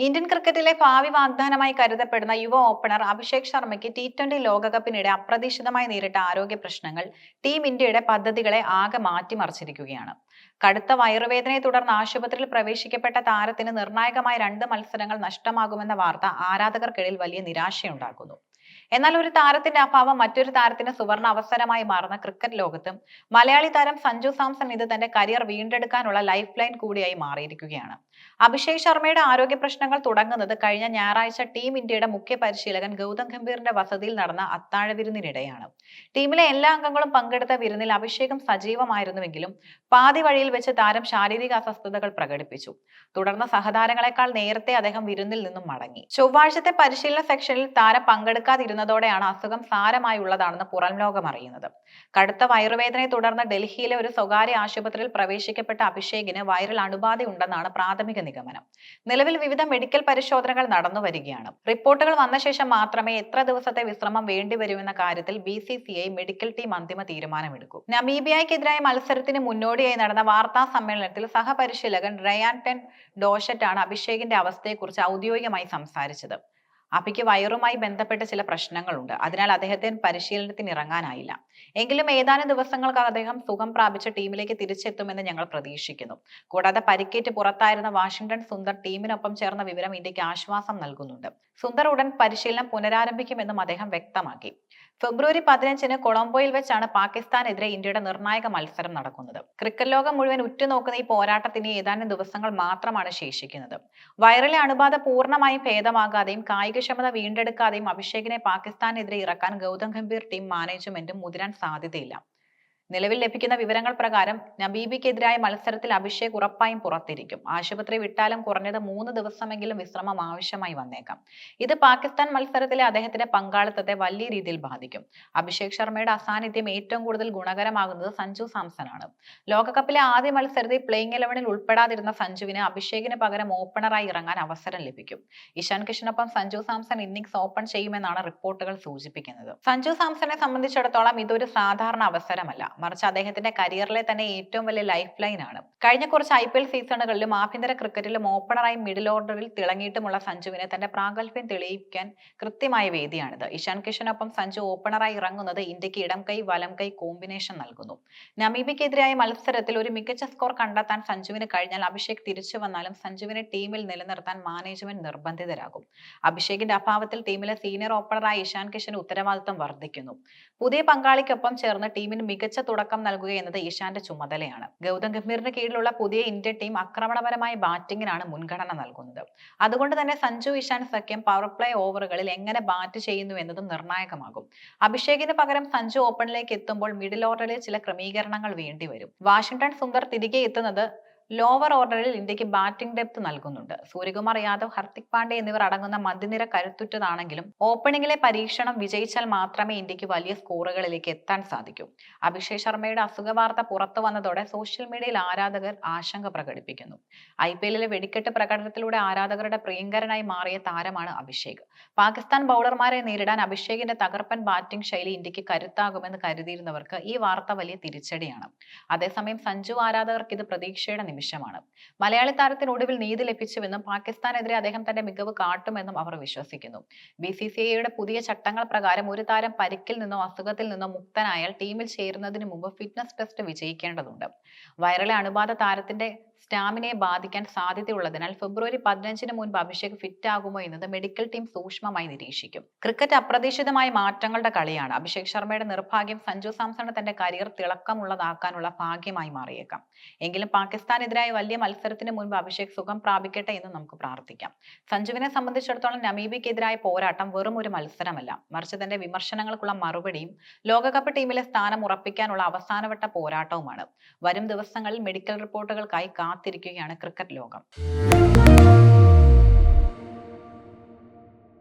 Indian ക്രിക്കറ്റിലെ ഭാവി വാഗ്ദാനമായി കരുതപ്പെടുന്ന യുവ ഓപ്പണർ അഭിഷേക് ശർമ്മയ്ക്ക് T20 ലോകകപ്പിനിടെ അപ്രതീക്ഷിതമായി നേരിട്ട ആരോഗ്യ പ്രശ്നങ്ങൾ ടീം ഇന്ത്യയുടെ പദ്ധതികളെ ആകെ മാറ്റിമറിച്ചിരിക്കുകയാണ്. കടുത്ത വയറുവേദനയെ തുടർന്ന് ആശുപത്രിയിൽ പ്രവേശിക്കപ്പെട്ട താരത്തിന് നിർണായകമായ 2 മത്സരങ്ങൾ നഷ്ടമാകുമെന്ന വാർത്ത ആരാധകർക്കിടയിൽ വലിയ നിരാശയുണ്ടാക്കുന്നു. എന്നാൽ ഒരു താരത്തിന്റെ അഭാവം മറ്റൊരു താരത്തിന് സുവർണ അവസരമായി മാറുന്ന ക്രിക്കറ്റ് ലോകത്തും മലയാളി താരം സഞ്ജു സാംസൺ ഇത് തന്റെ കരിയർ വീണ്ടെടുക്കാനുള്ള ലൈഫ് ലൈൻ കൂടിയായി മാറിയിരിക്കുകയാണ്. അഭിഷേക് ശർമ്മയുടെ ആരോഗ്യ പ്രശ്നങ്ങൾ തുടങ്ങുന്നത് കഴിഞ്ഞ ഞായറാഴ്ച ടീം ഇന്ത്യയുടെ മുഖ്യ പരിശീലകൻ ഗൗതം ഗംഭീറിന്റെ വസതിയിൽ നടന്ന അത്താഴ വിരുന്നിനിടെയാണ്. ടീമിലെ എല്ലാ അംഗങ്ങളും പങ്കെടുത്ത വിരുന്നിൽ അഭിഷേകം സജീവമായിരുന്നുവെങ്കിലും പാതി വഴിയിൽ വെച്ച് താരം ശാരീരിക അസ്വസ്ഥതകൾ പ്രകടിപ്പിച്ചു. തുടർന്ന് സഹതാരങ്ങളെക്കാൾ നേരത്തെ അദ്ദേഹം വിരുന്നിൽ നിന്നും മടങ്ങി. ചൊവ്വാഴ്ചത്തെ പരിശീലന സെക്ഷനിൽ താരം പങ്കെടുക്കാതിരുന്നതോടെയാണ് അസുഖം സാരമായുള്ളതാണെന്ന് പുറം ലോകം അറിയുന്നത്. കടുത്ത വയറുവേദനയെ തുടർന്ന് ഡൽഹിയിലെ ഒരു സ്വകാര്യ ആശുപത്രിയിൽ പ്രവേശിക്കപ്പെട്ട അഭിഷേകിന് വൈറൽ അണുബാധയുണ്ടെന്നാണ് പ്രാഥമിക നിഗമനം. നിലവിൽ വിവിധ മെഡിക്കൽ പരിശോധനകൾ നടന്നു വരികയാണ്. റിപ്പോർട്ടുകൾ വന്ന ശേഷം മാത്രമേ എത്ര ദിവസത്തെ വിശ്രമം വേണ്ടിവരുമെന്ന കാര്യത്തിൽ BCCI മെഡിക്കൽ ടീം അന്തിമ തീരുമാനമെടുക്കും. നമീബിയക്കെതിരായ മത്സരത്തിന് മുന്നോടിയായി നടന്ന വാർത്താ സമ്മേളനത്തിൽ സഹപരിശീലകൻ റയാൻ ടെൻ ഡോഷറ്റ് ആണ് അഭിഷേകിന്റെ അവസ്ഥയെക്കുറിച്ച് ഔദ്യോഗികമായി സംസാരിച്ചത്. അഭിക്ക് വയറുമായി ബന്ധപ്പെട്ട ചില പ്രശ്നങ്ങളുണ്ട്, അതിനാൽ അദ്ദേഹത്തിന് പരിശീലനത്തിന് ഇറങ്ങാനായില്ല. എങ്കിലും ഏതാനും ദിവസങ്ങൾക്കകം അദ്ദേഹം സുഖം പ്രാപിച്ച് ടീമിലേക്ക് തിരിച്ചെത്തുമെന്ന് ഞങ്ങൾ പ്രതീക്ഷിക്കുന്നു. കൂടാതെ പരിക്കേറ്റ് പുറത്തായിരുന്ന വാഷിംഗ്ടൺ സുന്ദർ ടീമിനൊപ്പം ചേർന്ന വിവരം ഇന്ത്യക്ക് ആശ്വാസം നൽകുന്നുണ്ട്. സുന്ദർ ഉടൻ പരിശീലനം പുനരാരംഭിക്കുമെന്നും അദ്ദേഹം വ്യക്തമാക്കി. ഫെബ്രുവരി 15-ന് കൊളംബോയിൽ വെച്ചാണ് പാകിസ്ഥാനെതിരെ ഇന്ത്യയുടെ നിർണായക മത്സരം നടക്കുന്നത്. ക്രിക്കറ്റ് ലോകം മുഴുവൻ ഉറ്റുനോക്കുന്ന ഈ പോരാട്ടത്തിന് ഏതാനും ദിവസങ്ങൾ മാത്രമാണ് ശേഷിക്കുന്നത്. വൈറലെ അണുബാധ പൂർണ്ണമായും ഭേദമാകാതെയും കായികക്ഷമത വീണ്ടെടുക്കാതെയും അഭിഷേകിനെ പാകിസ്ഥാനെതിരെ ഇറക്കാൻ ഗൗതം ഗംഭീർ ടീം മാനേജ്മെന്റും മുതിരാൻ സാധ്യതയില്ല. നിലവിൽ ലഭിക്കുന്ന വിവരങ്ങൾ പ്രകാരം നമീബിയക്കെതിരായ മത്സരത്തിൽ അഭിഷേക് ഉറപ്പായും പുറത്തിരിക്കും. ആശുപത്രി വിട്ടാലും കുറഞ്ഞത് 3 ദിവസമെങ്കിലും വിശ്രമം ആവശ്യമായി വന്നേക്കാം. ഇത് പാകിസ്ഥാൻ മത്സരത്തിലെ അദ്ദേഹത്തിന്റെ പങ്കാളിത്തത്തെ വലിയ രീതിയിൽ ബാധിക്കും. അഭിഷേക് ശർമ്മയുടെ അസാന്നിധ്യം ഏറ്റവും കൂടുതൽ ഗുണകരമാകുന്നത് സഞ്ജു സാംസണാണ്. ലോകകപ്പിലെ ആദ്യ മത്സരത്തിൽ പ്ലേയിങ് 11-ൽ ഉൾപ്പെടാതിരുന്ന സഞ്ജുവിന് അഭിഷേകിന് പകരം ഓപ്പണറായി ഇറങ്ങാൻ അവസരം ലഭിക്കും. ഇഷാൻ കിഷനൊപ്പം സഞ്ജു സാംസൺ ഇന്നിംഗ്സ് ഓപ്പൺ ചെയ്യുമെന്നാണ് റിപ്പോർട്ടുകൾ സൂചിപ്പിക്കുന്നത്. സഞ്ജു സാംസണെ സംബന്ധിച്ചിടത്തോളം ഇതൊരു സാധാരണ അവസരമല്ല, മറിച്ച് അദ്ദേഹത്തിന്റെ കരിയറിലെ തന്നെ ഏറ്റവും വലിയ ലൈഫ് ലൈൻ ആണ്. കഴിഞ്ഞ കുറച്ച് IPL സീസണുകളിലും ആഭ്യന്തര ക്രിക്കറ്റിലും ഓപ്പണറായി മിഡിൽ ഓർഡറിൽ തിളങ്ങിയിട്ടുമുള്ള സഞ്ജുവിനെ തന്റെ പ്രാഗൽഭ്യം തെളിയിക്കാൻ കൃത്യമായ വേദിയാണിത്. ഇഷാൻ കിഷനൊപ്പം സഞ്ജു ഓപ്പണറായി ഇറങ്ങുന്നത് ഇന്ത്യക്ക് ഇടം കൈ വലം കൈ കോമ്പിനേഷൻ നൽകുന്നു. നമീബിയക്കെതിരായ മത്സരത്തിൽ ഒരു മികച്ച സ്കോർ കണ്ടെത്താൻ സഞ്ജുവിന് കഴിഞ്ഞാൽ അഭിഷേക് തിരിച്ചു വന്നാലും സഞ്ജുവിനെ ടീമിൽ നിലനിർത്താൻ മാനേജ്മെന്റ് നിർബന്ധിതരാകും. അഭിഷേകിന്റെ അഭാവത്തിൽ ടീമിലെ സീനിയർ ഓപ്പണറായ ഇഷാൻ കിഷന് ഉത്തരവാദിത്വം വർദ്ധിക്കുന്നു. പുതിയ പങ്കാളിക്കൊപ്പം ചേർന്ന് ടീമിന് മികച്ച തുടക്കം നൽകുക എന്നത് ഇഷാന്റെ ചുമതലയാണ്. ഗൗതം ഗംഭീറിന് കീഴിലുള്ള പുതിയ ഇന്ത്യൻ ടീം ആക്രമണപരമായ ബാറ്റിംഗിനാണ് മുൻഗണന നൽകുന്നത്. അതുകൊണ്ട് തന്നെ സഞ്ജു ഇഷാൻ സഖ്യം പവർ പ്ലേ ഓവറുകളിൽ എങ്ങനെ ബാറ്റ് ചെയ്യുന്നു എന്നതും നിർണായകമാകും. അഭിഷേകിന് പകരം സഞ്ജു ഓപ്പണിലേക്ക് എത്തുമ്പോൾ മിഡിൽ ഓർഡറിൽ ചില ക്രമീകരണങ്ങൾ വേണ്ടിവരും. വാഷിംഗ്ടൺ സുന്ദർ തിരികെ എത്തുന്നത് ലോവർ ഓർഡറിൽ ഇന്ത്യക്ക് ബാറ്റിംഗ് ഡെപ്ത് നൽകുന്നുണ്ട്. സൂര്യകുമാർ യാദവ്, ഹർദിക് പാണ്ഡ്യ എന്നിവർ അടങ്ങുന്ന മധ്യനിര കരുത്തുറ്റതാണെങ്കിലും ഓപ്പണിംഗിലെ പരീക്ഷണം വിജയിച്ചാൽ മാത്രമേ ഇന്ത്യക്ക് വലിയ സ്കോറുകളിലേക്ക് എത്താൻ സാധിക്കൂ. അഭിഷേക് ശർമ്മയുടെ അസുഖ വാർത്ത പുറത്തു വന്നതോടെ സോഷ്യൽ മീഡിയയിൽ ആരാധകർ ആശങ്ക പ്രകടിപ്പിക്കുന്നു. IPL-ലെ വെടിക്കെട്ട് പ്രകടനത്തിലൂടെ ആരാധകരുടെ പ്രിയങ്കരനായി മാറിയ താരമാണ് അഭിഷേക്. പാകിസ്ഥാൻ ബൗളർമാരെ നേരിടാൻ അഭിഷേകിന്റെ തകർപ്പൻ ബാറ്റിംഗ് ശൈലി ഇന്ത്യക്ക് കരുത്താകുമെന്ന് കരുതിയിരുന്നവർക്ക് ഈ വാർത്ത വലിയ തിരിച്ചടിയാണ്. അതേസമയം സഞ്ജു ആരാധകർക്ക് ഇത് പ്രതീക്ഷയുടെ നിമിഷമാണ്. മലയാളി താരത്തിനൊടുവിൽ നീതി ലഭിച്ചുവെന്നും പാകിസ്ഥാനെതിരെ അദ്ദേഹം തന്റെ മികവ് കാട്ടുമെന്നും അവർ വിശ്വസിക്കുന്നു. BCCIയുടെ പുതിയ ചട്ടങ്ങൾ പ്രകാരം ഒരു താരം പരിക്കിൽ നിന്നോ അസുഖത്തിൽ നിന്നോ മുക്തനായാൽ ടീമിൽ ചേരുന്നതിന് മുമ്പ് ഫിറ്റ്നസ് ടെസ്റ്റ് വിജയിക്കേണ്ടതുണ്ട്. വൈറലെ അണുബാധ താരത്തിന്റെ സ്റ്റാമിനയെ ബാധിക്കാൻ സാധ്യതയുള്ളതിനാൽ ഫെബ്രുവരി 15-ന് മുൻപ് അഭിഷേക് ഫിറ്റ് ആകുമോ എന്നത് മെഡിക്കൽ ടീം സൂക്ഷ്മമായി നിരീക്ഷിക്കും. ക്രിക്കറ്റ് അപ്രതീക്ഷിതമായ മാറ്റങ്ങളുടെ കളിയാണ്. അഭിഷേക് ശർമ്മയുടെ നിർഭാഗ്യം സഞ്ജു സാംസണ് തന്റെ കരിയർ തിളക്കമുള്ളതാക്കാനുള്ള ഭാഗ്യമായി മാറിയേക്കാം. എങ്കിലും പാകിസ്ഥാനെതിരായ വലിയ മത്സരത്തിന് മുൻപ് അഭിഷേക് സുഖം പ്രാപിക്കട്ടെ എന്ന് നമുക്ക് പ്രാർത്ഥിക്കാം. സഞ്ജുവിനെ സംബന്ധിച്ചിടത്തോളം നമീബിയക്കെതിരായ പോരാട്ടം വെറും ഒരു മത്സരമല്ല, മറിച്ച് തന്റെ വിമർശനങ്ങൾക്കുള്ള മറുപടിയും ലോകകപ്പ് ടീമിലെ സ്ഥാനം ഉറപ്പിക്കാനുള്ള അവസാനവട്ട പോരാട്ടവുമാണ്. വരും ദിവസങ്ങളിൽ മെഡിക്കൽ റിപ്പോർട്ടുകൾക്കായി കാത്തിരിക്കുകയാണ് ക്രിക്കറ്റ് ലോകം.